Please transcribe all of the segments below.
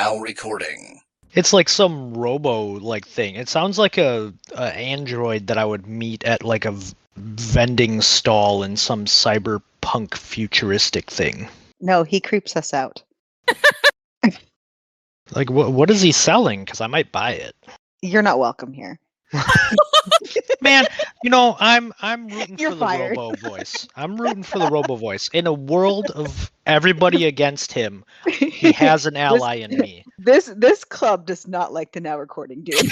now recording. It's like some robo thing. It sounds like a android that I would meet at like a vending stall in some cyberpunk futuristic thing. No, he creeps us out. Like what is he selling? Because I might buy it. You're not welcome here. Man, I'm rooting You're for the fired. robo voice. I'm rooting for the robo voice. In a world of everybody against him, he has an ally in me. This club does not like the now recording dude.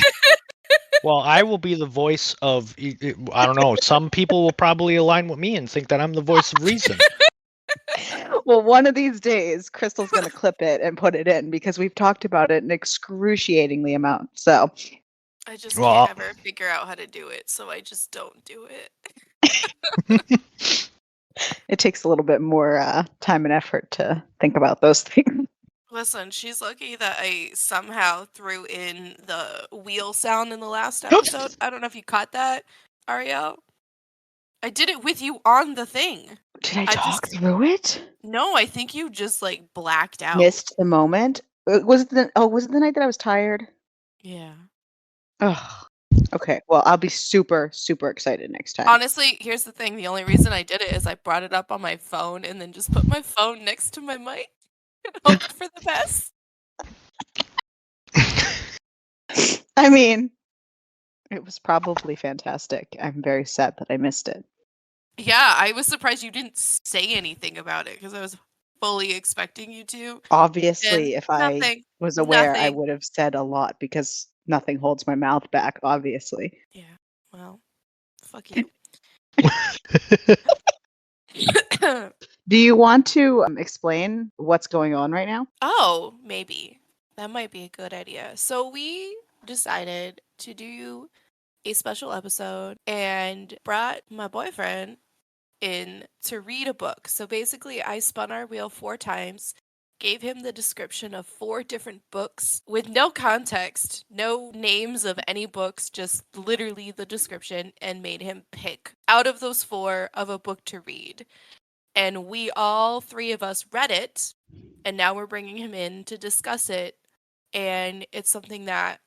Well, I will be the voice of, I don't know, some people will probably align with me and think that I'm the voice of reason. Well, one of these days, Crystal's going to clip it and put it in because we've talked about it an excruciatingly amount. So I just Well- can't ever figure out how to do it, so I just don't do it. it takes a little bit more time and effort to think about those things. Listen, she's lucky that I somehow threw in the wheel sound in the last episode. I don't know if you caught that, Ariel. I did it with you on the thing. Did I talk through it? No, I think you just like blacked out. Missed the moment. Was it the night that I was tired? Yeah. Oh. Okay. Well, I'll be super, super excited next time. Honestly, here's the thing. The only reason I did it is I brought it up on my phone and then just put my phone next to my mic and hoped for the best. I mean, it was probably fantastic. I'm very sad that I missed it. Yeah, I was surprised you didn't say anything about it because I was fully expecting you to. Obviously, And if I nothing. was aware, I Nothing. would have said a lot because nothing holds my mouth back, obviously. Yeah, well, fuck you. Do you want to explain what's going on right now? Oh, maybe. That might be a good idea. So we decided to do a special episode and brought my boyfriend in to read a book. So basically, I spun our wheel 4 times, gave him the description of 4 different books with no context, no names of any books, just literally the description, and made him pick out of those 4 of a book to read. And we all 3 of us read it, and now we're bringing him in to discuss it. And it's something that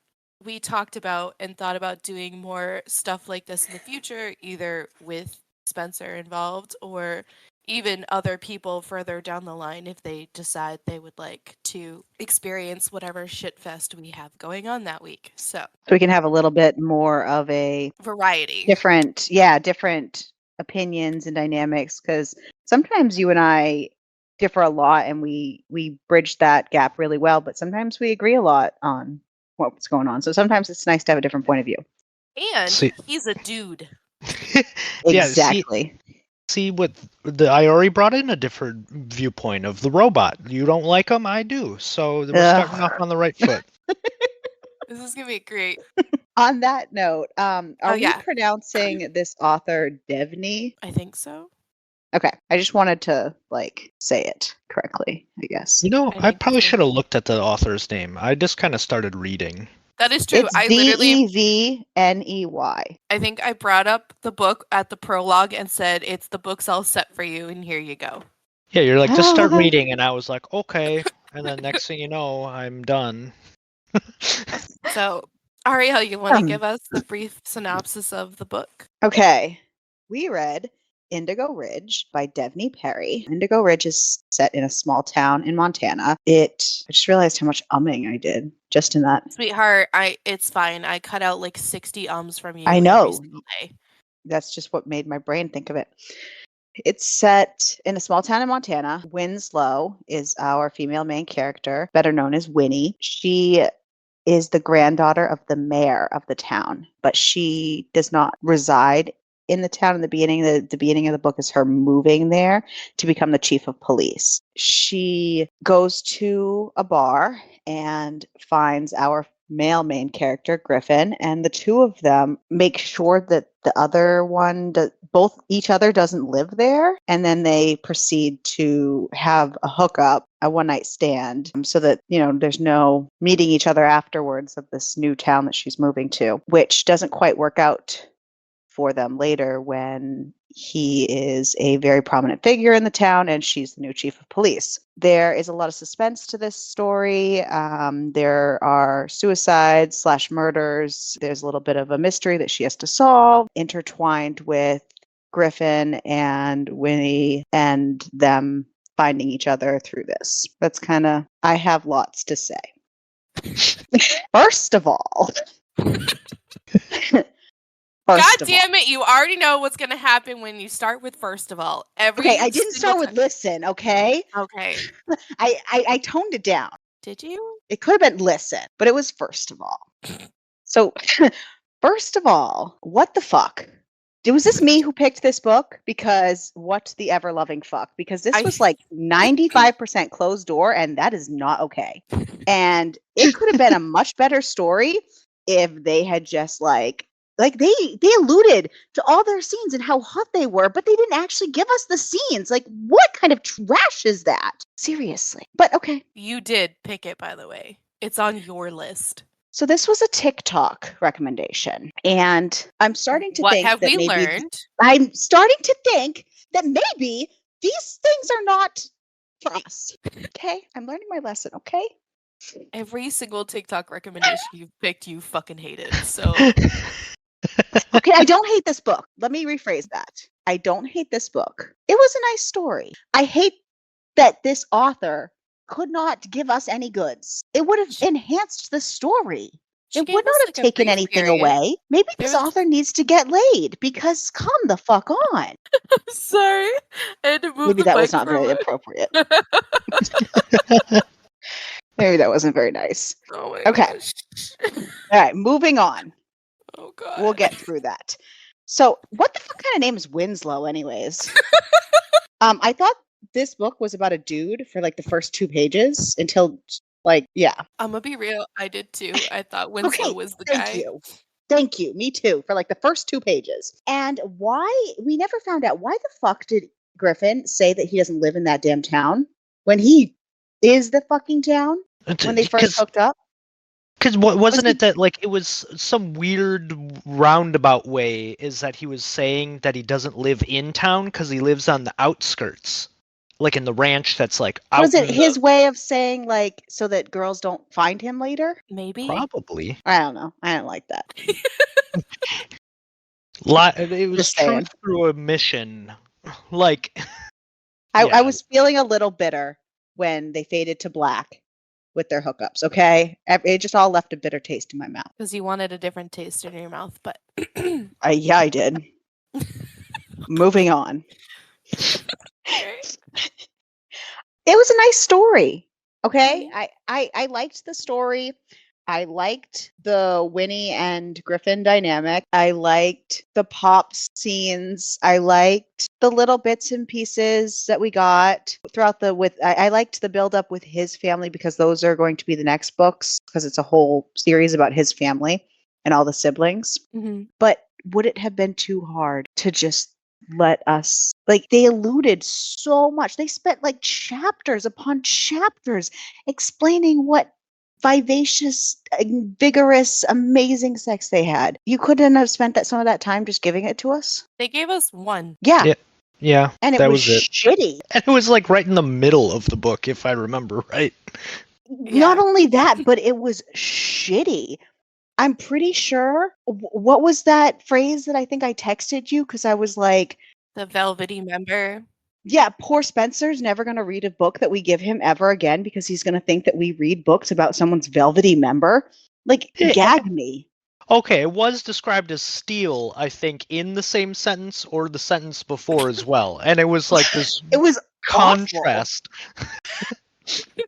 we talked about and thought about doing more stuff like this in the future, either with Spencer involved or even other people further down the line if they decide they would like to experience whatever shitfest we have going on that week. So we can have a little bit more of a variety. different opinions and dynamics, because sometimes you and I differ a lot and we bridge that gap really well, but sometimes we agree a lot on what's going on. So sometimes it's nice to have a different point of view. And See- he's a dude. Yeah, Exactly. See what I already brought in a different viewpoint of the robot. You don't like him, I do. So we're starting off on the right foot. This is gonna be great. On that note, are we yeah. pronouncing this author Devney? I think so. Okay, I just wanted to say it correctly, I guess. I probably should have looked at the author's name. I just kind of started reading. That is true. It's I literally Devney. I think I brought up the book at the prologue and said, "It's the books I'll set for you, and here you go." Yeah, you're like, just start reading, and I was like, okay. And then next thing you know, I'm done. So, Ariel, you want to give us the brief synopsis of the book? Okay, we read Indigo Ridge by Devney Perry. Indigo Ridge is set in a small town in Montana. I just realized how much umming I did just in that. Sweetheart, it's fine. I cut out like 60 ums from you. I know. Every single day. That's just what made my brain think of it. It's set in a small town in Montana. Winslow is our female main character, better known as Winnie. She is the granddaughter of the mayor of the town, but she does not reside in the town in the beginning. The beginning of the book is her moving there to become the chief of police. She goes to a bar and finds our male main character, Griffin, and the two of them make sure that the other one, each other doesn't live there, and then they proceed to have a hookup, a one-night stand, so that, there's no meeting each other afterwards of this new town that she's moving to, which doesn't quite work out for them later when he is a very prominent figure in the town, and she's the new chief of police. There is a lot of suspense to this story. There are suicides / murders. There's a little bit of a mystery that she has to solve, intertwined with Griffin and Winnie and them finding each other through this. That's kind of, I have lots to say. First of all, God damn it, you already know what's going to happen when you start with first of all. Okay, I didn't start with listen, okay? Okay. I toned it down. Did you? It could have been listen, but it was first of all. So, first of all, what the fuck? Was this me who picked this book? Because what the ever-loving fuck? Because this was like 95% closed door, and that is not okay. And it could have been a much better story if they had just like they alluded to all their scenes and how hot they were, but they didn't actually give us the scenes. Like, what kind of trash is that? Seriously. But okay. You did pick it, by the way. It's on your list. So this was a TikTok recommendation, and I'm starting to think have that we maybe learned? I'm starting to think that maybe these things are not for us. Okay, I'm learning my lesson. Okay. Every single TikTok recommendation you've picked, you fucking hated. So okay, I don't hate this book. Let me rephrase that. I don't hate this book. It was a nice story. I hate that this author could not give us any goods. It would have enhanced the story. It would not have taken anything away. Maybe this author needs to get laid, because come the fuck on. Sorry. I had to move Maybe that was not very appropriate. Maybe that wasn't very nice. Oh my okay. gosh. All right, moving on. Oh god. We'll get through that. So, what the fuck kind of name is Winslow, anyways? I thought this book was about a dude for like the first 2 pages until like, yeah. I'm gonna be real. I did too. I thought Winslow was the guy. Thank you. Me too. For like the first 2 pages. And why, we never found out, why the fuck did Griffin say that he doesn't live in that damn town when he is the fucking town when they first hooked up? Because wasn't it that like it was some weird roundabout way is that he was saying that he doesn't live in town because he lives on the outskirts, like in the ranch that's like out. Was it his way of saying like so that girls don't find him later? Maybe. Probably. I don't know. I don't like that. It was truth through omission. Like I was feeling a little bitter when they faded to black with their hookups, okay? It just all left a bitter taste in my mouth. Because you wanted a different taste in your mouth, but... yeah, I did. Moving on. Okay. It was a nice story, okay? I liked the story. I liked the Winnie and Griffin dynamic. I liked the pop scenes. I liked the little bits and pieces that we got throughout I liked the build up with his family, because those are going to be the next books, because it's a whole series about his family and all the siblings. Mm-hmm. But would it have been too hard to just let us, like, they alluded so much. They spent like chapters upon chapters explaining what vivacious, vigorous, amazing sex they had. You couldn't have spent some of that time just giving it to us? They gave us one. Yeah. Yeah. And it was shitty. And it was like right in the middle of the book, if I remember right. Not only that, but it was shitty. I'm pretty sure. What was that phrase that I think I texted you? Because I was like, the velvety member. Yeah, poor Spencer's never going to read a book that we give him ever again, because he's going to think that we read books about someone's velvety member. Like, gag me. Okay, it was described as steel, I think, in the same sentence or the sentence before as well. And it was like this it was contrast. It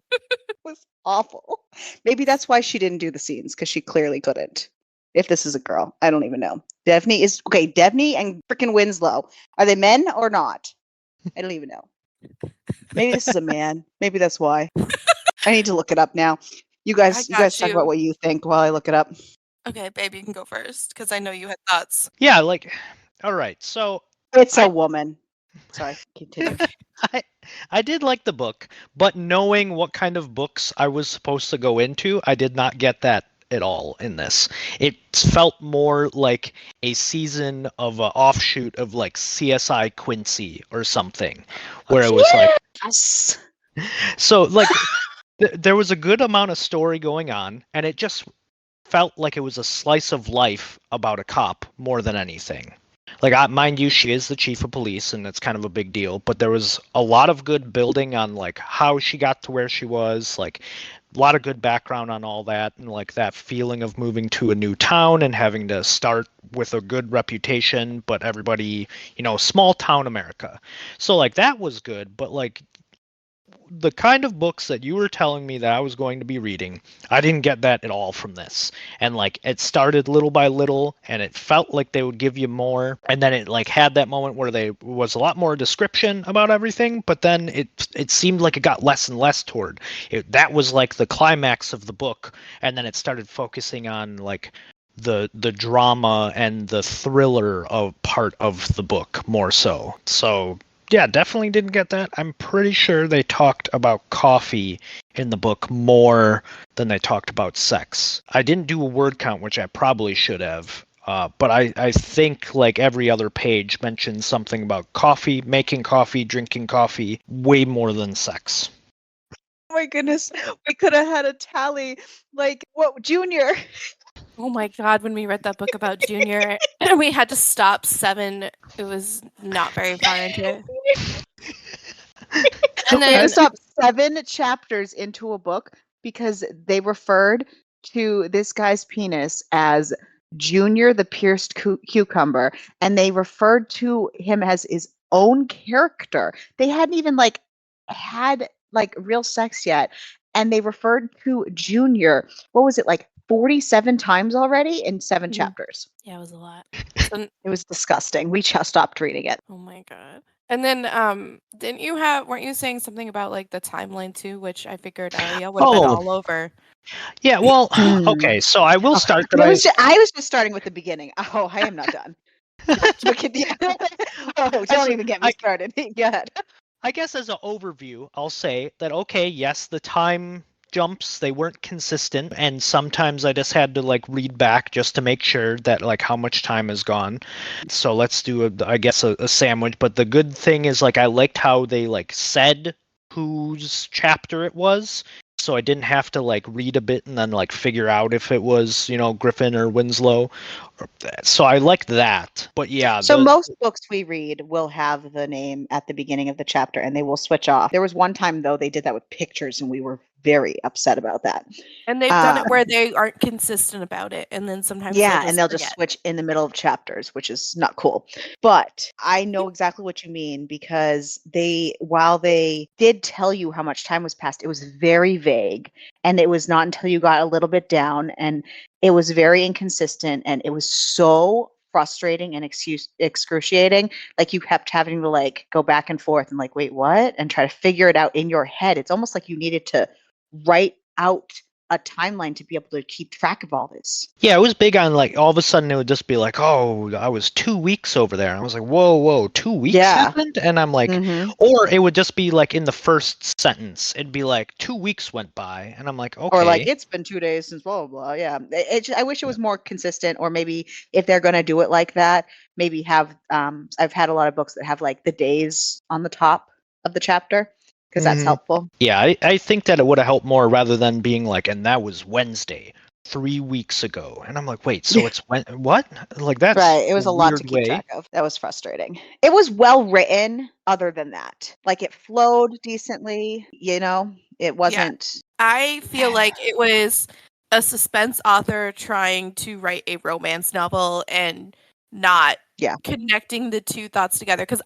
was awful. Maybe that's why she didn't do the scenes, because she clearly couldn't. If this is a girl, I don't even know. Devney and frickin' Winslow. Are they men or not? I don't even know. Maybe this is a man. Maybe that's why. I need to look it up now. You guys talk about what you think while I look it up. Okay, babe, you can go first, because I know you had thoughts. Yeah, like, all right. So it's a woman. Sorry, continue. I did like the book, but knowing what kind of books I was supposed to go into, I did not get that at all in this. It felt more like a season of an offshoot of like CSI Quincy or something, where it was like, Yes. so like there was a good amount of story going on, and it just felt like it was a slice of life about a cop more than anything. Like, mind you, she is the chief of police, and it's kind of a big deal. But there was a lot of good building on like how she got to where she was, like a lot of good background on all that, and like that feeling of moving to a new town and having to start with a good reputation, but everybody, small town America. So like that was good, but like the kind of books that you were telling me that I was going to be reading, I didn't get that at all from this. And like it started little by little and it felt like they would give you more, and then it like had that moment where there was a lot more description about everything, but then it seemed like it got less and less toward it. That was like the climax of the book, and then it started focusing on like the drama and the thriller of part of the book more so. So yeah, definitely didn't get that. I'm pretty sure they talked about coffee in the book more than they talked about sex. I didn't do a word count, which I probably should have. But I think like every other page mentions something about coffee, making coffee, drinking coffee, way more than sex. Oh my goodness. We could have had a tally. Like, what, Junior? Oh my God, when we read that book about Junior, we had to stop 7. It was not very far into it. And We had then to stop 7 chapters into a book because they referred to this guy's penis as Junior the pierced cucumber, and they referred to him as his own character. They hadn't even like had like real sex yet, and they referred to Junior, what was it, like 47 times already in 7 Mhm. chapters. yeah, it was a lot. So, It was disgusting. We just stopped reading it. oh my God. And then weren't you saying something about like the timeline too, which I figured Aria would have been Oh, all over. yeah, well, Hmm. okay, so I will Oh, start I that was just starting with the beginning. Oh, I am not done. But oh, don't even get me started. Go ahead. I guess as an overview, I'll say that okay, yes, the time jumps, they weren't consistent, and sometimes I just had to like read back just to make sure that like how much time has gone. So let's do I guess a sandwich, but the good thing is like I liked how they like said whose chapter it was. So I didn't have to like read a bit and then like figure out if it was, Griffin or Winslow. So I liked that. But yeah, So most books we read will have the name at the beginning of the chapter and they will switch off. There was one time though they did that with pictures and we were very upset about that. And they've done it where they aren't consistent about it, and then sometimes they'll forget. just switch in the middle of chapters, which is not cool. But I know exactly what you mean because while they did tell you how much time was passed, it was very vague, and it was not until you got a little bit down, and it was very inconsistent, and it was so frustrating and excruciating. Like you kept having to like go back and forth and like, wait, what? And try to figure it out in your head. It's almost like you needed to write out a timeline to be able to keep track of all this. Yeah, it was big on like all of a sudden it would just be like, oh, I was 2 weeks over there. And I was like, whoa, 2 weeks happened? And I'm like, or it would just be like in the first sentence, it'd be like 2 weeks went by. And I'm like, okay. Or like, it's been 2 days since blah, blah, blah. Yeah. I wish it was more consistent, or maybe if they're going to do it like that, maybe have, I've had a lot of books that have like the days on the top of the chapter because that's helpful. Yeah, I think that it would have helped more rather than being like, and that was Wednesday 3 weeks ago. And I'm like, wait, so it's what? Like that's right. It was a lot to weird keep track of. That was frustrating. It was well written other than that. Like it flowed decently, it wasn't. I feel like it was a suspense author trying to write a romance novel and not connecting the two thoughts together. Because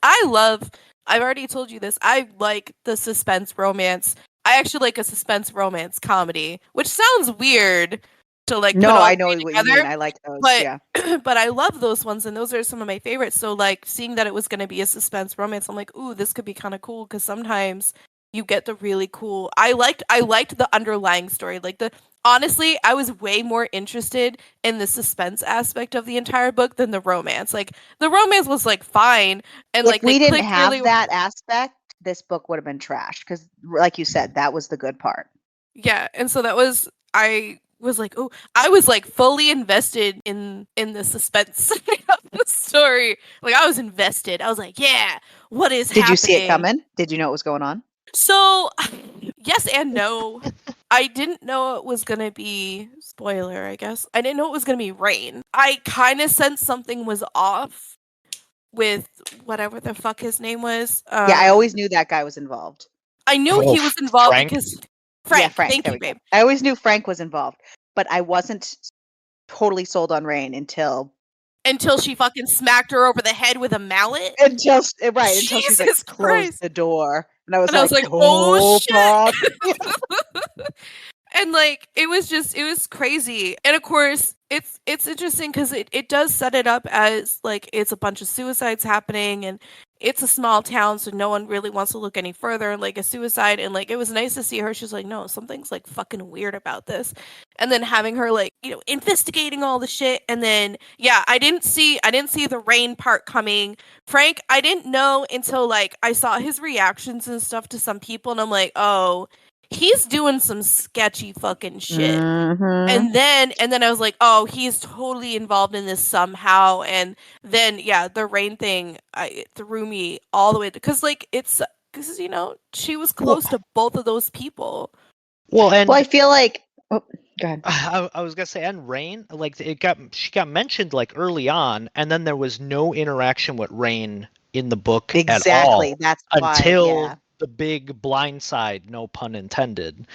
I've already told you this, I like the suspense romance. I actually like a suspense romance comedy, which sounds weird to like No, put all I know three what together, you mean. I like those. but but I love those ones, and those are some of my favorites. So like seeing that it was going to be a suspense romance, I'm like, ooh, this could be kind of cool, because sometimes you get the really cool. I liked the underlying story. Honestly, I was way more interested in the suspense aspect of the entire book than the romance. Like the romance was like fine, and if we didn't have that aspect, this book would have been trash because, like you said, that was the good part. Yeah, and so I was like, oh, I was like fully invested in the suspense of the story. Like I was invested. I was like, yeah, what is Did happening? you see it coming? Did you know what was going on? So, yes and no. I didn't know it was gonna be spoiler, I guess. I didn't know it was gonna be rain. I kind of sensed something was off with whatever the fuck his name was. Yeah, I always knew that guy was involved. I knew Oh, he was involved Frank? because Yeah, Frank. Frank. Thank There you, we go. babe. I always knew Frank was involved, but I wasn't totally sold on Rain until Until she fucking smacked her over the head with a mallet. until she's like Jesus closed Christ. the door, and I was And I was like, oh shit. fuck. And like it was crazy. And of course it's interesting because it does set it up as like it's a bunch of suicides happening and it's a small town, so no one really wants to look any further, like a suicide. And like it was nice to see her. She's like, no, something's like fucking weird about this. And then having her like, investigating all the shit. And then yeah, I didn't see the rain part coming. Frank, I didn't know until like I saw his reactions and stuff to some people, and I'm like, oh, he's doing some sketchy fucking shit. Mhm. And then I was like, oh, he's totally involved in this somehow. And then yeah, the rain thing, it threw me all the way because like it's because she was close to both of those people. Well, and Well, I feel like. Oh, go ahead. I was gonna say, and Rain, like she got mentioned like early on, and then there was no interaction with Rain in the book at Exactly. all That's why. until Yeah. the big blind side, no pun intended.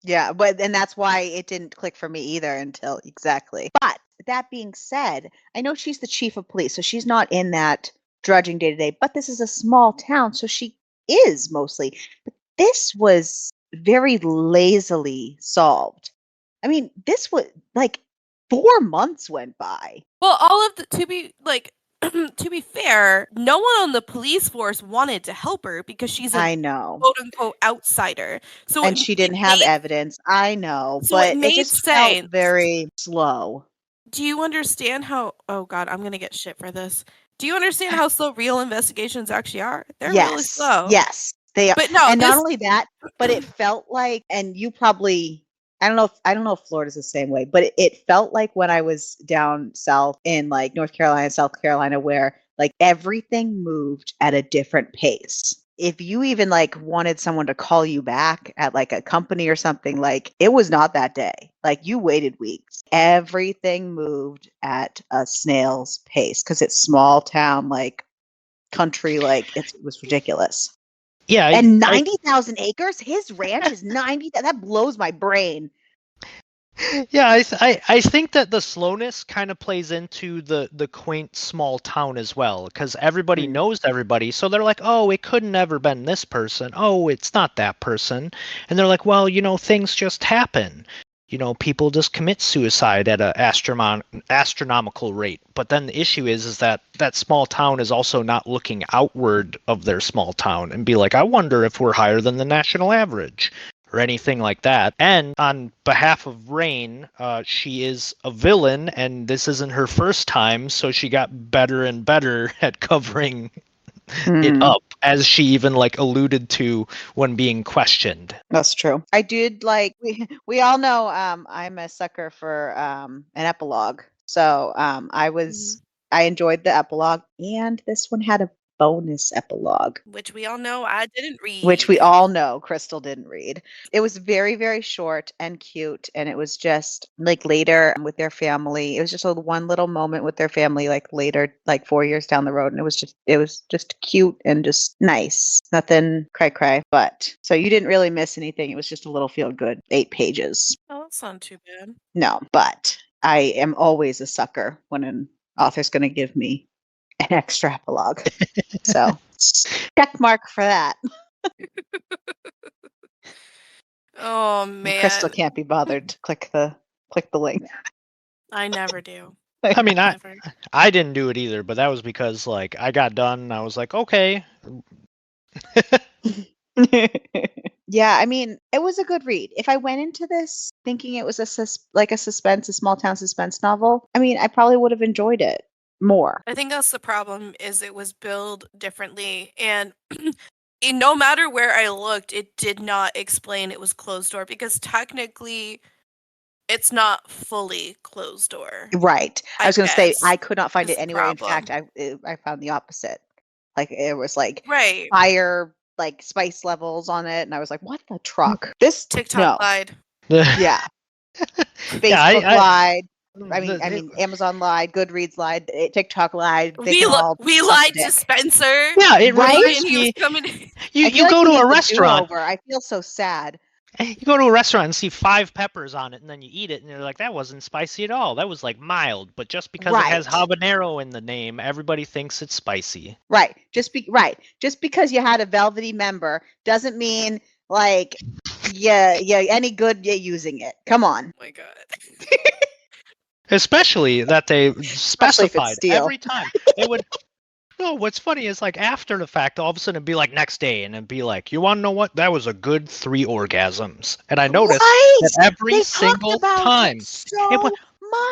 Yeah, and that's why it didn't click for me either until exactly. But that being said, I know she's the chief of police, so she's not in that drudging day to day. But this is a small town, so she is mostly. But this was very lazily solved. I mean, this was like 4 months went by. Well, all of the to be fair, no one on the police force wanted to help her because she's I a know. quote unquote outsider. So And she didn't have evidence. I know, So it but it made just sense. felt very slow. Do you understand how? Oh God, I'm gonna get shit for this. Do you understand how slow real investigations actually are? They're really slow. Yes, they are. But no, And not this only that, but it felt like, and you probably, I don't know if Florida's the same way, but it felt like when I was down south in like North Carolina, South Carolina, where like everything moved at a different pace. If you even like wanted someone to call you back at like a company or something, like it was not that day. Like you waited weeks. Everything moved at a snail's pace because it's small town, like country, like it was ridiculous. Yeah, And 90,000 acres? His ranch is 90. That blows my brain. Yeah, I think that the slowness kind of plays into the quaint small town as well, because everybody knows everybody, so they're like, oh, it couldn't ever been this person. Oh, it's not that person, and they're like, well, things just happen. People just commit suicide at a astronomical rate. But then the issue is that that small town is also not looking outward of their small town and be like, I wonder if we're higher than the national average or anything like that. And on behalf of Rain, she is a villain, and this isn't her first time, so she got better and better at covering it up, as she even like alluded to when being questioned. That's true. I did like we all know I'm a sucker for an epilogue. So I enjoyed the epilogue, and this one had a bonus epilogue, which we all know I didn't read. which we all know Crystal didn't read. It was very, very short and cute, and it was just like later with their family. It was just a one little moment with their family, like later, like 4 years down the road, and it was just cute and just nice. Nothing cry, but so you didn't really miss anything. It was just a little feel good 8 pages. Oh, that's not too bad. No, but I am always a sucker when an author's going to give me an extra epilogue. So check mark for that. Oh man, Crystal can't be bothered to click the link. I never do. I mean, Never. I didn't do it either, but that was because like I got done and I was like, okay. Yeah, I mean, it was a good read. If I went into this thinking it was a small town suspense novel, I mean, I probably would have enjoyed it more. I think that's the problem, is it was billed differently, and no matter where I looked, it did not explain it was closed door, because technically it's not fully closed door. Right. I was going to say guess, I could not find is it the anywhere. In problem. fact, I found the opposite. Like it was like Right. fire, like spice levels on it, and I was like, "What the truck? This TikTok no, lied. yeah." Facebook lied. I mean, Amazon lied, Goodreads lied, TikTok lied. They can all We suck a lied to dick. Spencer. Yeah, it Right? reminds He was me. coming in. You I feel go like to he a needs restaurant. do-over. I feel so sad. You go to a restaurant and see 5 peppers on it, and then you eat it, and you're like, "That wasn't spicy at all. That was like mild." But just because it has Right. habanero in the name, everybody thinks it's spicy. Right. Just because you had a velvety member doesn't mean like yeah any good using it. Come on. Oh my god. Especially that they Especially if it's specified steel. every time. They would. No, what's funny is like after the fact, all of a sudden it'd be like next day, and it'd be like, "You want to know what? That was a good 3 orgasms." And I noticed that every They single talked about time it so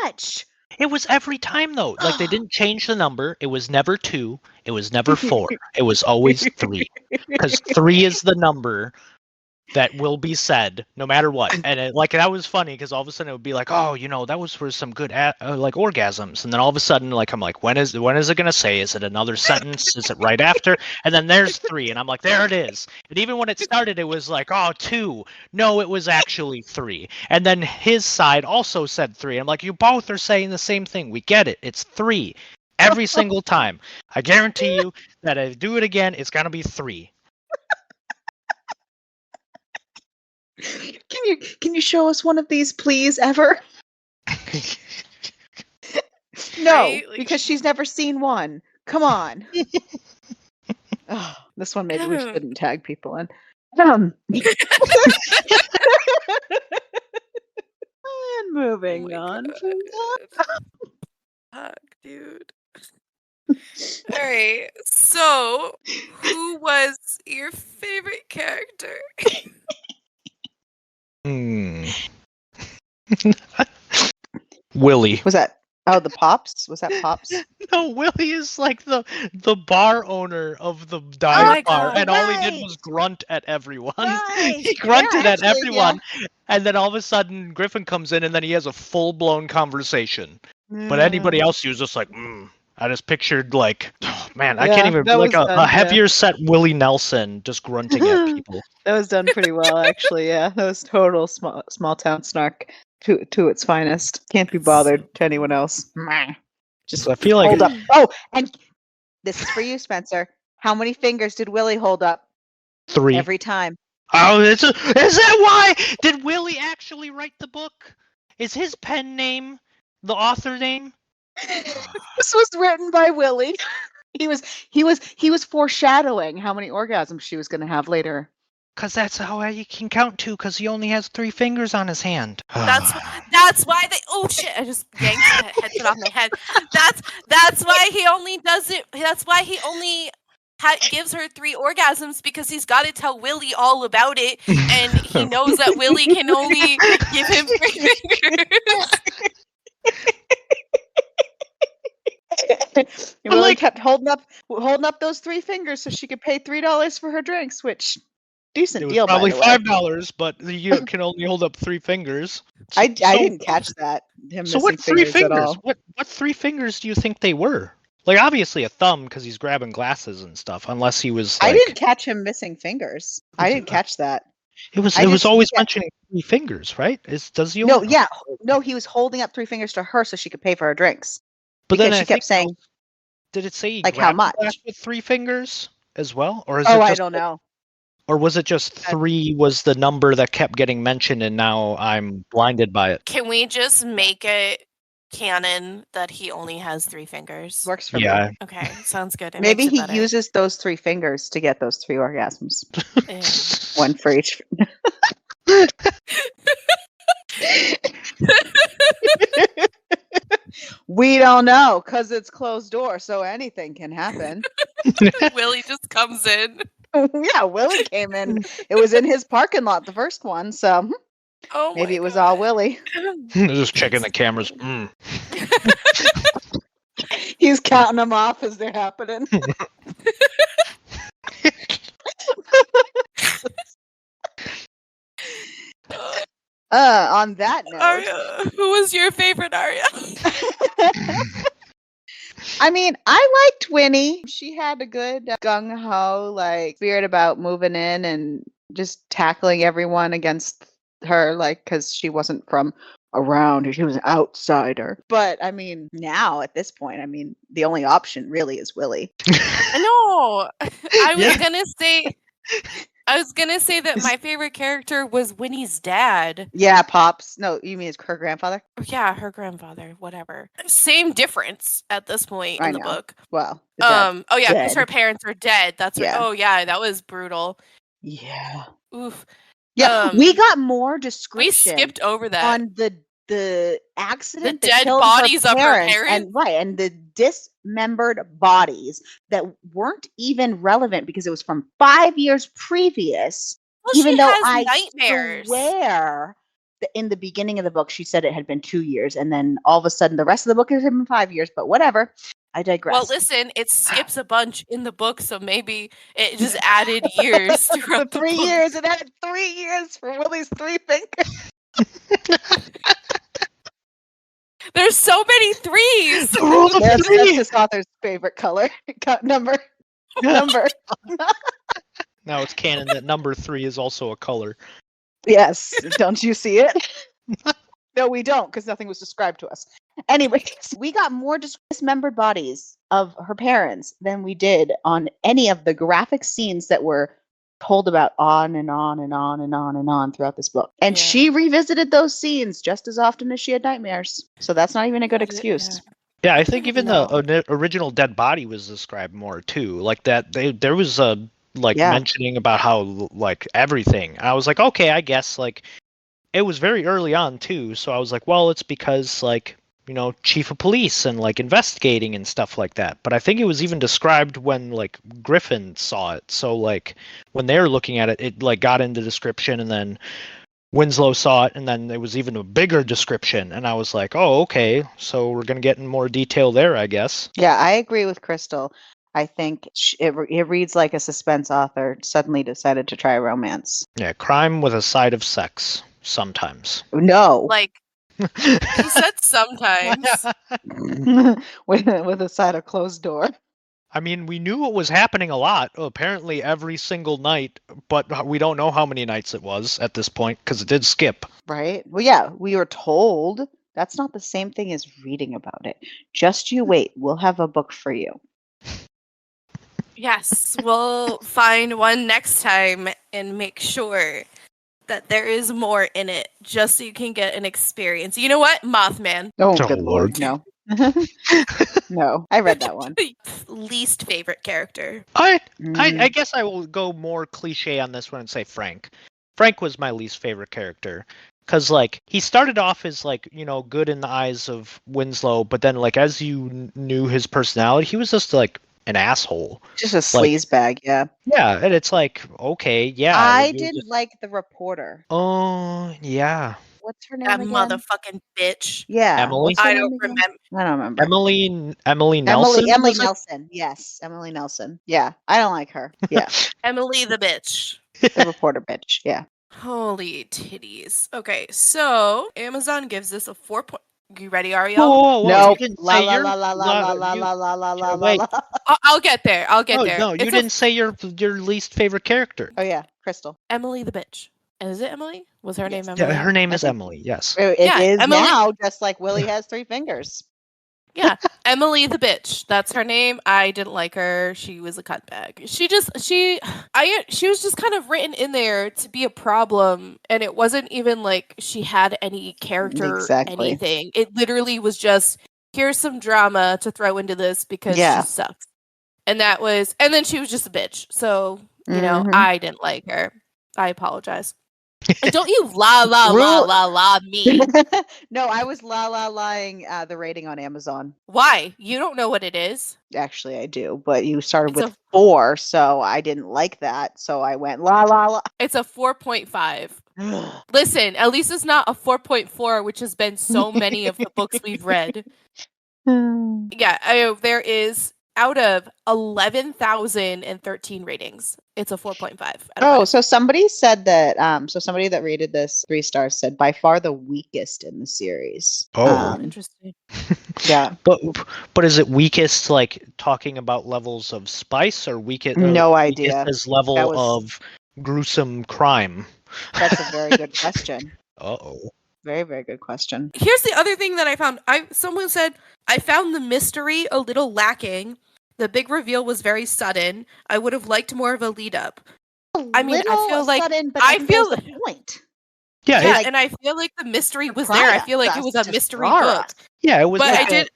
much. it was every time though. Like they didn't change the number. It was never 2. It was never 4. It was always 3. Because 3 is the number that will be said no matter what. And like that was funny because all of a sudden it would be like, "Oh, that was for some good like orgasms." And then all of a sudden, like I'm like, when is it gonna say? Is it another sentence? Is it right after? And then there's 3, and I'm like, there it is. And even when it started, it was like, "Oh, 2." No, it was actually 3. And then his side also said 3. I'm like, you both are saying the same thing. We get it. It's 3 every single time. I guarantee you that if I do it again, it's gonna be 3. Can you show us one of these, please, ever? No, Right? Like- because she's never seen one. Come on. Oh, this one maybe we shouldn't tag people in. And moving on from that. Fuck, dude. All right. So, who was your favorite character? Willie. Was that the Pops? Was that Pops? No, Willie is like the bar owner of the dive bar, God, and all he did was grunt at everyone. Right. He grunted Yeah, at actually, everyone, and then all of a sudden Griffin comes in, and then he has a full-blown conversation. But anybody else, he was just like, I just pictured like, oh, man, I can't even like a heavier set Willie Nelson just grunting at people. That was done pretty well, actually. Yeah, that was total small town snark to its finest. Can't be bothered to anyone else. Just I feel like hold up. Oh, and this is for you, Spencer. How many fingers did Willie hold up? 3 every time. Oh, is that why? Did Willie actually write the book? Is his pen name the author name? This was written by Willie. He was foreshadowing how many orgasms she was going to have later. Cause that's how you can count to. Cause he only has 3 fingers on his hand. That's why they. Oh shit! I just yanked the headset off my head. That's why he only does it. That's why he only gives her 3 orgasms, because he's got to tell Willie all about it, and he knows that Willie can only give him 3 fingers. Willie kept holding up those 3 fingers so she could pay $3 for her drinks, which decent deal. Probably by the way. $5, but you can only hold up 3 fingers. I didn't catch that. So what 3 fingers? What 3 fingers do you think they were? Like obviously a thumb because he's grabbing glasses and stuff. Unless he was. Like, I didn't catch him missing fingers. I didn't catch that. It was always mentioning 3 fingers, right? Does he? No, yeah, no. He was holding up 3 fingers to her so she could pay for her drinks. But because then she kept saying, did it say he like how much with 3 fingers as well, or is it? just, I don't know. Or was it just 3 was the number that kept getting mentioned, and now I'm blinded by it? Can we just make it canon that he only has 3 fingers? Works for me. Okay, sounds good. It Maybe makes it he better. uses those 3 fingers to get those 3 orgasms. Yeah. One for each. We don't know because it's closed door, so anything can happen. Willie just comes in. Yeah, Willie came in. It was in his parking lot, the first one, so maybe it was all Willie. Just checking the cameras. He's counting them off as they're happening. On that note, Arya, who was your favorite Arya? I mean, I liked Winnie. She had a good gung ho like spirit about moving in and just tackling everyone against her, like because she wasn't from around, she was an outsider. But I mean, now at this point, I mean, the only option really is Willie. No, I was Yeah. gonna say. I was gonna say that my favorite character was Winnie's dad. Yeah, Pops. No, you mean it's her grandfather? Yeah, her grandfather, whatever. Same difference at this point I in the know. book. Well, the dad's Oh yeah, because dead. her parents are dead. That's right. Yeah. Oh yeah, that was brutal. Yeah. Oof. Yeah, we got more We description skipped over that. on the accident that dead killed bodies her of her parents, parents? and the dismembered bodies that weren't even relevant because it was from 5 years previous. Well, Even she though has I nightmares. swear that in the beginning of the book she said it had been 2 years, and then all of a sudden the rest of the book had been 5 years. But whatever, I digress. Well, listen, it skips a bunch in the book, so maybe it just added years the throughout the 3 book. years, it had 3 years for Willie's 3 fingers. There's so many threes. The rule of That's three. this author's favorite color number. Number. Now it's canon that number 3 is also a color. Yes. Don't you see it? No, we don't, because nothing was described to us. Anyways, we got more dismembered bodies of her parents than we did on any of the graphic scenes that were told about on and on and on and on and on throughout this book. And Yeah. she revisited those scenes just as often as she had nightmares. So that's not even a good But excuse. Yeah, I think even No. the original dead body was described more too. Like that, there was a Yeah. mentioning about how like everything. I was like, okay, I guess like it was very early on too. So I was like, well, it's because like chief of police and like investigating and stuff like that. But I think it was even described when like Griffin saw it. So like when they were looking at it, it like got into description, and then Winslow saw it, and then there was even a bigger description, and I was like, oh, okay, so we're gonna get in more detail there, I guess. Yeah, I agree with Crystal. I think it reads like a suspense author suddenly decided to try romance. Yeah, crime with a side of sex sometimes. No. Like, he said sometimes. with a side of closed door. I mean, we knew it was happening a lot, apparently every single night, but we don't know how many nights it was at this point because it did skip. Right? Well, yeah, we were told. That's not the same thing as reading about it. Just you wait. We'll have a book for you. Yes, we'll find one next time and make sure that there is more in it, just so you can get an experience. You know what? Mothman. Oh, Oh, good Lord, no. No, I read that one. Least favorite character. I Mm. guess I will go more cliche on this one and say Frank. Frank was my least favorite character. Because, like, he started off as, like, good in the eyes of Winslow, but then, like, as you knew his personality, he was just, like, an asshole. Just a sleaze bag, yeah. Yeah, and it's like, okay, yeah. I you're didn't like the reporter. Oh, yeah. What's her name That again? motherfucking bitch. Yeah. Emily? What's her I name don't again? remember. I don't remember. Emily Nelson? Emily was it? Nelson. Yes, Emily Nelson. Yeah, I don't like her. Yeah, Emily the bitch. the reporter bitch. Yeah. Holy titties. Okay, so Amazon gives this a 4 point. You ready, Ariel? Whoa, No. you didn't La say la your la la la la la la la la la la wait. la. I'll get there. I'll get No, there. no, you It's a- didn't say your least favorite character. Oh yeah, Crystal. Emily the bitch. Is it Emily? Was her Yes. name Yeah, Emily? her name I is think- Emily. Yes. It Yeah, is Emily- now, just like Willie has 3 fingers. Yeah, Emily the bitch. That's her name. I didn't like her. She was a cutbag. She was just kind of written in there to be a problem, and it wasn't even like she had any character Exactly. anything. It literally was just here's some drama to throw into this because Yeah. she sucks. And then she was just a bitch. So, Mhm. I didn't like her. I apologize. And don't you la me. No, I was lying the rating on Amazon. Why? You don't know what it is. Actually, I do, but you started It's with 4, so I didn't like that. So I went la. It's a 4.5. Listen, at least it's not a 4.4, which has been so many of the books we've read. Yeah, there is out of 11,013 ratings, it's a 4.5 out of Oh, 5. so somebody said that. So somebody that rated this 3 stars said by far the weakest in the series. Oh. Interesting. Yeah. But is it weakest like talking about levels of spice, or weakest No weakest idea. as level That was- of gruesome crime? That's a very good question. Uh-oh. Very, very good question. Here's the other thing that I found. Someone said I found the mystery a little lacking. The big reveal was very sudden. I would have liked more of a lead up. I mean, I feel like sudden, but I think that was feel- the point. Yeah, yeah, like, and I feel like the mystery was pry there. I us, feel like it was a to mystery star book. us. yeah, it was. But like I did.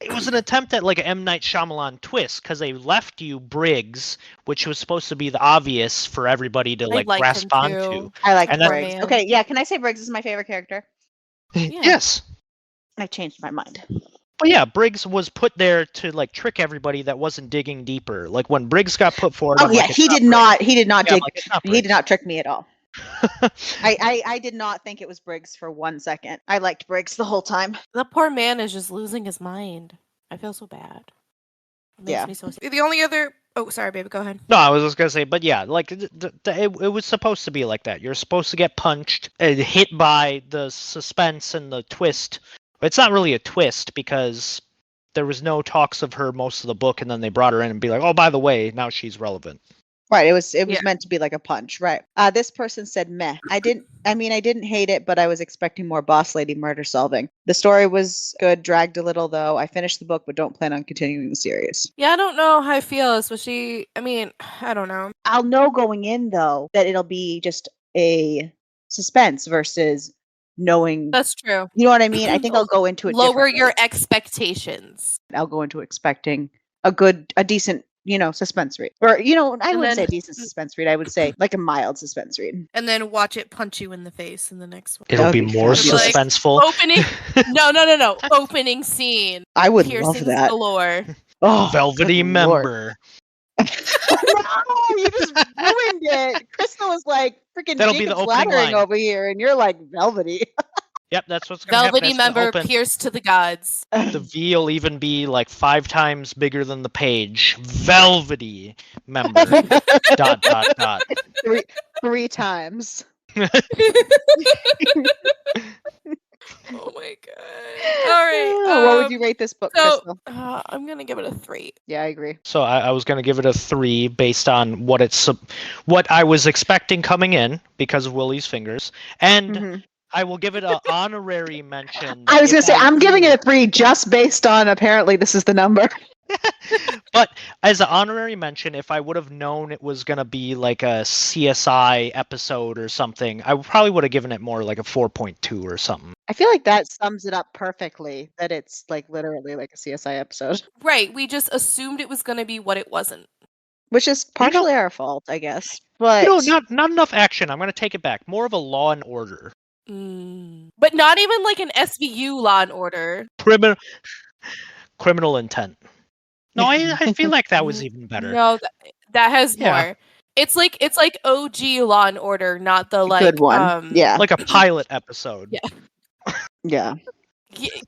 It was an attempt at like an M. Night Shyamalan twist, because they left you Briggs, which was supposed to be the obvious for everybody to like liked grasp him onto. too. I like And that's- Briggs. Man. Okay, yeah. Can I say Briggs is my favorite character? Yeah. Yes. I changed my mind. But yeah, Briggs was put there to like trick everybody that wasn't digging deeper. Like when Briggs got put forward, Oh I'm yeah, like, it's he did Briggs. not. He did not Yeah, I'm dig. like, it's not He did Briggs. not trick me at all. I did not think it was Briggs for 1 second. I liked Briggs the whole time. The poor man is just losing his mind. I feel so bad. It makes Yeah. me so. The only other. Oh, sorry, baby. Go ahead. No, I was just gonna say, but yeah, like it was supposed to be like that. You're supposed to get punched, hit by the suspense and the twist. It's not really a twist because there was no talks of her most of the book, and then they brought her in and be like, oh, by the way, now she's relevant. Right. It was Yeah. meant to be like a punch. Right. This person said meh. I didn't hate it, but I was expecting more boss lady murder solving. The story was good, dragged a little though. I finished the book, but don't plan on continuing the series. Yeah, I don't know how I feel, especially. I mean, I don't know. I'll know going in though that it'll be just a suspense versus knowing. That's true. You know what I mean? I think I'll go into it Lower differently. your expectations. I'll go into expecting a decent, suspense read. Or, I And wouldn't say then- decent suspense read. I would say like a mild suspense read. And then watch it punch you in the face in the next one. It'll would be be more fabulous. Like, suspenseful. Opening. No. Opening scene. I would Piercings love that. galore. Oh, Velvety good lord. member. No, you just ruined it. Crystal was like freaking That'll be the Jacob's opening laddering line. over here, and you're like velvety. Yep, that's what's gonna happen. Velvety It's gonna member open. pierced to the gods. The V will even be like 5 times bigger than the page. Velvety member. ... Three times. Oh my god. All right. What would you rate this book, So Crystal? I'm gonna give it a 3. Yeah, I agree. So I was gonna give it a 3 based on what I was expecting coming in because of Willie's fingers, and Mhm. I will give it an honorary mention. I was if gonna say I'm giving knew- it a 3 just based on apparently this is the number. But as an honorary mention, if I would have known it was gonna be like a CSI episode or something, I probably would have given it more like a 4.2 or something. I feel like that sums it up perfectly. That it's like literally like a CSI episode, Right. We just assumed it was gonna be what it wasn't. which is partially our fault, I guess. But Not enough action. I'm gonna take it back. More of a Law and Order. But not even like an SVU Law and Order. Criminal intent. No, I feel like that was even better. No, that has Yeah. more. It's like OG Law and Order, not the like good one. Yeah. Like a pilot episode. Yeah. Yeah.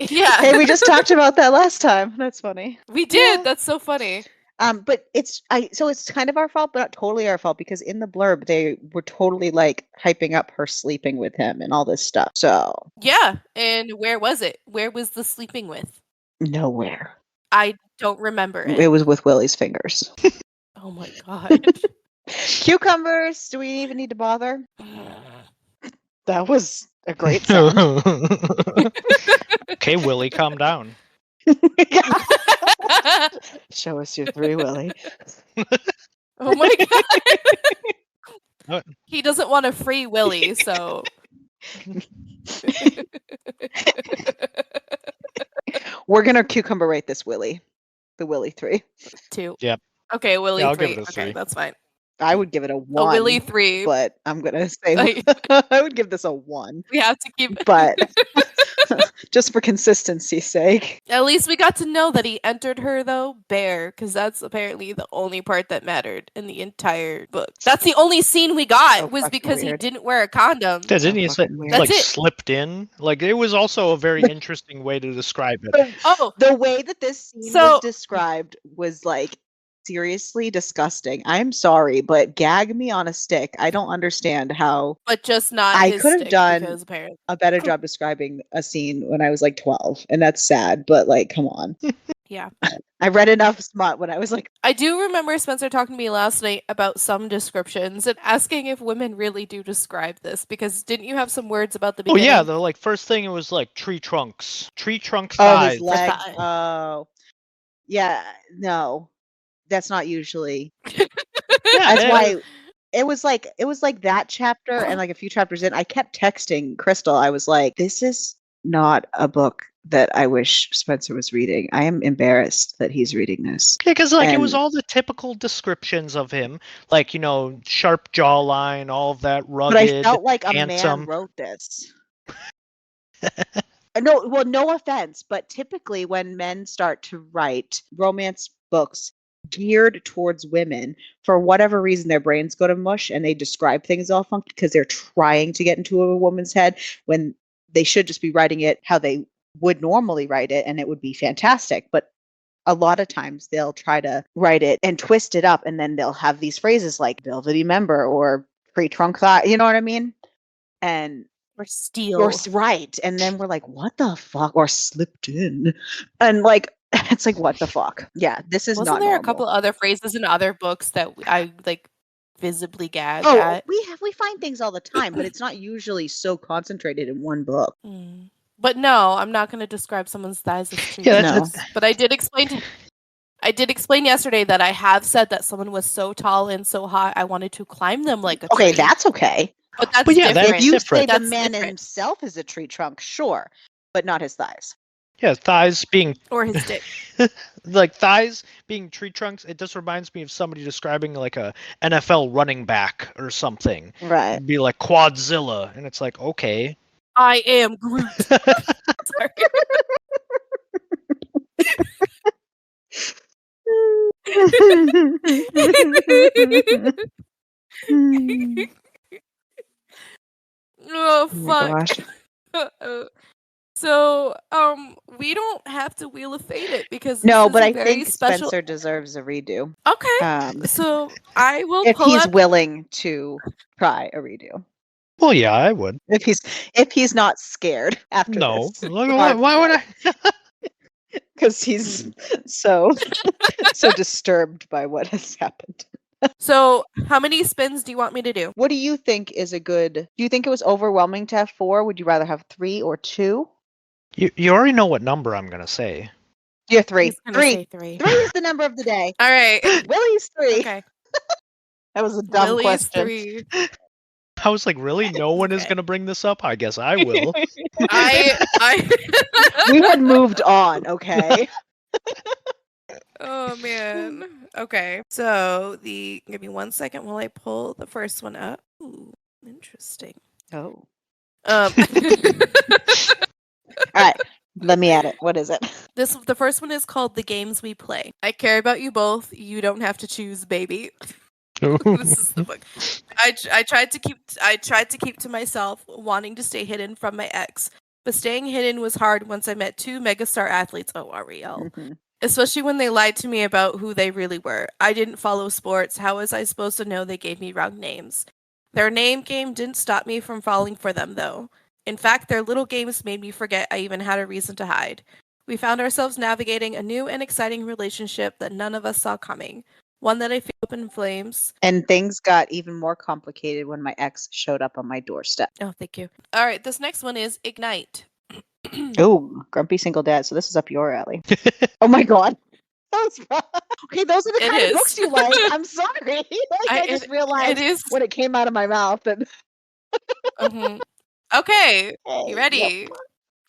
Yeah. Hey, we just talked about that last time. That's funny. We did. Yeah. That's so funny. But it's kind of our fault, but not totally our fault because in the blurb they were totally like hyping up her sleeping with him and all this stuff. So Yeah. And where was it? Where was the sleeping with? nowhere. I don't remember it. It was with Willie's fingers. Oh my god. Cucumbers. Do we even need to bother? That was a great sound. Okay, Willie, calm down. Show us your 3, Willie. Oh my god. What? He doesn't want a free Willy, so We're gonna cucumber rate this Willie. The Willie 3. 2. Yep. Okay, Willy Yeah, I'll 3. give it a Okay, 3. that's fine. I would give it a 1. Willy 3. But I'm gonna say Like- I would give this a 1. We have to keep. But just for consistency's sake. At least we got to know that he entered her though bare, because that's apparently the only part that mattered in the entire book. That's the only scene we got So was fucking because he weird. didn't wear a condom. Yeah, didn't he say fucking weird. like That's it. slipped in? Like it was also a very interesting way to describe it. Oh, The way that this scene So- was described was like seriously disgusting. I'm sorry, but gag me on a stick. I don't understand how but just not. I his could have stick, done because apparently. a better job describing a scene when I was like 12, and that's sad, but like come on. Yeah. I read enough smut when I was like, I do remember Spencer talking to me last night about some descriptions and asking if women really do describe this, because didn't you have some words about the Oh beginning? yeah, the like first thing it was like tree trunk oh, thighs. his leg. thigh. Oh. Yeah, no. That's not usually. Yeah, That's yeah. why it was like that chapter and like a few chapters in, I kept texting Crystal. I was like, this is not a book that I wish Spencer was reading. I am embarrassed that he's reading this. Yeah, because like it was And- all the typical descriptions of him, like sharp jawline, all of that rugged. But I felt like a handsome. man wrote this. No offense, but typically when men start to write romance books geared towards women, for whatever reason, their brains go to mush and they describe things all funky because they're trying to get into a woman's head when they should just be writing it how they would normally write it, and it would be fantastic. But a lot of times they'll try to write it and twist it up, and then they'll have these phrases like velvety member or free trunk thigh. You know what I mean? And Or steel. or right, and then we're like, what the fuck? Or slipped in, and like it's like, what the fuck? Yeah, this is Wasn't not there normal. a couple other phrases in other books that I like visibly gagged Oh, at? we find things all the time, but it's not usually so concentrated in one book. Mm. But no, I'm not going to describe someone's thighs as tree Yeah, that's- trunks. But I did explain yesterday that I have said that someone was so tall and so hot I wanted to climb them like a tree. Okay, that's okay. But that's But yeah, that's different. If you different. say the That's man different. himself is a tree trunk, sure, but not his thighs. Yeah, thighs being Or his dick. like thighs being tree trunks. It just reminds me of somebody describing like a NFL running back or something. Right. It'd be like Quadzilla, and it's like okay. I am Groot. Sorry. Oh my fuck. gosh. So, we don't have to Wheel of Fate it because No, this is but a I very think special. Spencer deserves a redo. Okay, so I will If pull he's up. willing to try a redo. Well, yeah, I would. If he's not scared after No, this. why would I? Because he's so disturbed by what has happened. So, how many spins do you want me to do? What do you think is a good? Do you think it was overwhelming to have 4? Would you rather have 3 or 2? You already know what number I'm gonna say. You're 3. He's gonna 3. say 3. 3 is the number of the day. All right. Willie's 3. Okay. That was a dumb Lily's question. 3. I was like, really? No one is Okay. gonna bring this up? I guess I will. I. We had moved on, okay? Oh man. Okay. So give me 1 second while I pull the first one up. Ooh, interesting. Oh. Um. All right. Let me add it. What is it? The first one is called The Games We Play. I care about you both. You don't have to choose, baby. This is the book. I tried to keep to myself, wanting to stay hidden from my ex. But staying hidden was hard once I met 2 megastar athletes. Oh, Ariel. Mhm. Especially when they lied to me about who they really were. I didn't follow sports. How was I supposed to know they gave me wrong names? Their name game didn't stop me from falling for them, though. In fact, their little games made me forget I even had a reason to hide. We found ourselves navigating a new and exciting relationship that none of us saw coming. One that I feel up in flames. And things got even more complicated when my ex showed up on my doorstep. Oh, thank you. All right, this next one is Ignite. Oh, grumpy single dad. So this is up your alley. Oh my god. That was rough. Okay, those are the It kind is. of books you like. I'm sorry. I just realized It is. when it came out of my mouth that Mhm. Okay, Hey, you ready? yep.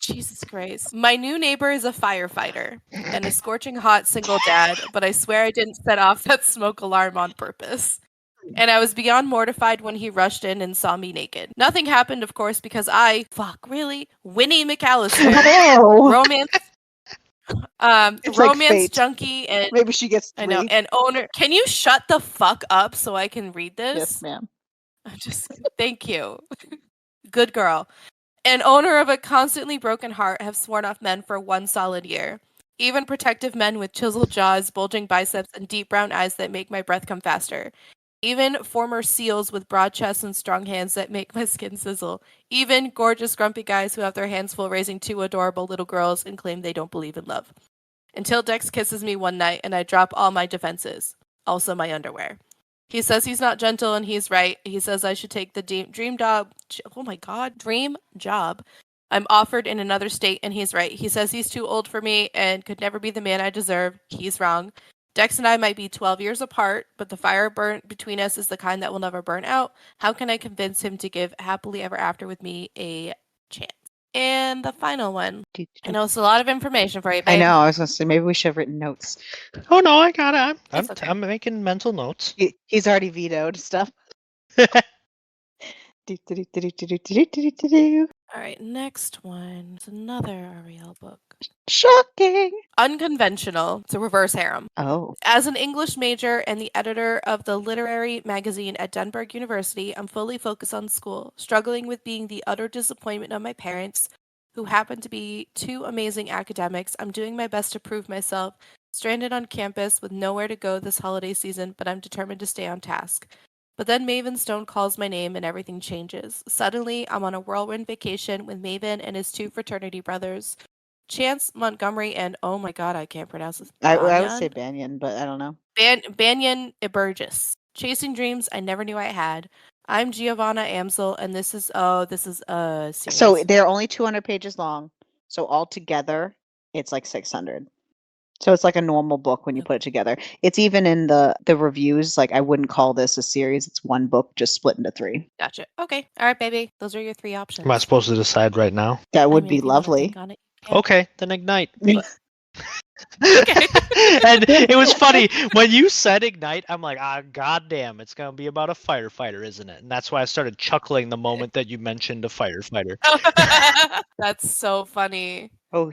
Jesus Christ. My new neighbor is a firefighter and a scorching hot single dad, but I swear I didn't set off that smoke alarm on purpose. and I was beyond mortified when he rushed in and saw me naked. Nothing happened, of course, because Winnie McAllister, Oh, romance, it's like romance fate. junkie, and Maybe she gets 3. I know, and owner. Can you shut the fuck up so I can read this? Yes, ma'am. Thank you. Good girl. And owner of a constantly broken heart, have sworn off men for 1 solid year. Even protective men with chiseled jaws, bulging biceps, and deep brown eyes that make my breath come faster. Even former SEALs with broad chests and strong hands that make my skin sizzle. Even gorgeous, grumpy guys who have their hands full raising 2 adorable little girls and claim they don't believe in love. Until Dex kisses me one night and I drop all my defenses. Also my underwear. He says he's not gentle and he's right. He says I should take the dream job. Oh my god, dream job. I'm offered in another state and he's right. He says he's too old for me and could never be the man I deserve. He's wrong. Dex and I might be 12 years apart, but the fire burnt between us is the kind that will never burn out. How can I convince him to give happily ever after with me a chance? And the final one. I know it's a lot of information for you, babe. I know. I was going to say, maybe we should have written notes. Oh no, I got it. It's okay. I'm making mental notes. He's already vetoed stuff. All right, next one. It's another Ariel book. Shocking. Unconventional. It's a reverse harem. Oh. As an English major and the editor of the literary magazine at Denver University, I'm fully focused on school, struggling with being the utter disappointment of my parents, who happen to be 2 amazing academics. I'm doing my best to prove myself, stranded on campus with nowhere to go this holiday season, but I'm determined to stay on task. But then Maven Stone calls my name and everything changes. Suddenly, I'm on a whirlwind vacation with Maven and his 2 fraternity brothers, Chance Montgomery and, oh my god, I can't pronounce this. I would say Banyan, but I don't know. Banyan Burgess. Chasing dreams I never knew I had. I'm Giovanna Amsel, and this is a series. So they're only 200 pages long. So altogether, it's like 600. So it's like a normal book when you put it together. It's even in the reviews. Like, I wouldn't call this a series. It's one book just split into 3. Gotcha. Okay. All right, baby. Those are your 3 options. Am I supposed to decide right now? That would be lovely. Okay, then ignite. Okay. And it was funny when you said ignite. I'm like, goddamn, it's gonna be about a firefighter, isn't it? And that's why I started chuckling the moment that you mentioned a firefighter. That's so funny. Oh,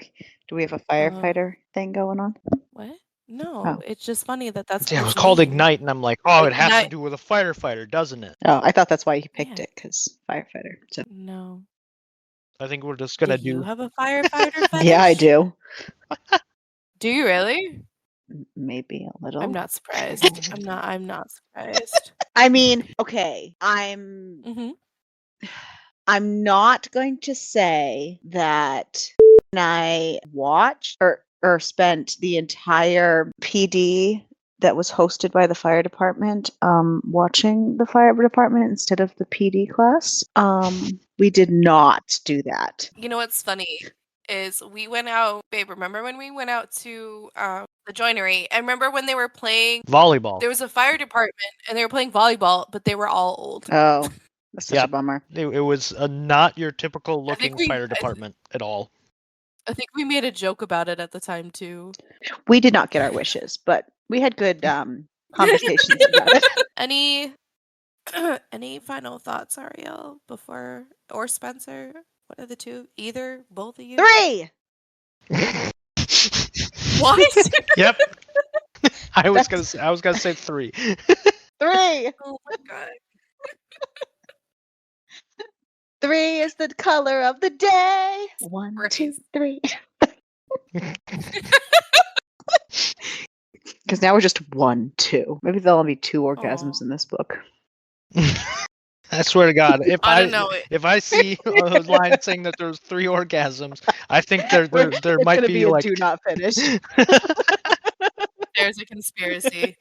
do we have a firefighter thing going on? What? No, it's just funny that's. Yeah, it was called ignite, and I'm like, oh, it has to do with a firefighter, doesn't it? Oh, I thought that's why he picked it, because firefighter. So. No. I think we're just gonna do. You have a firefighter fetish? Yeah, I do. Do you really? Maybe a little. I'm not surprised. I'm not surprised. I mean, okay, I'm not going to say that I watched or spent the entire PD that was hosted by the fire department watching the fire department instead of the PD class. We did not do that. You know what's funny is we went out, babe, remember when we went out to the joinery? I remember when they were playing volleyball. There was a fire department and they were playing volleyball, but they were all old. Oh, that's such a bummer. It was not your typical looking fire department at all. I think we made a joke about it at the time too. We did not get our wishes, but we had good conversations about it. Any final thoughts, Ariel, or Spencer? What are the 2? Either, both of you? 3! What? Yep. I was gonna say 3. 3! Oh my god. 3 is the color of the day. 1, 2, 3. Because now we're just 1, 2. Maybe there'll only be 2 orgasms in this book. I swear to God, if I see a line saying that there's 3 orgasms, I think there might be like do not finish. There's a conspiracy.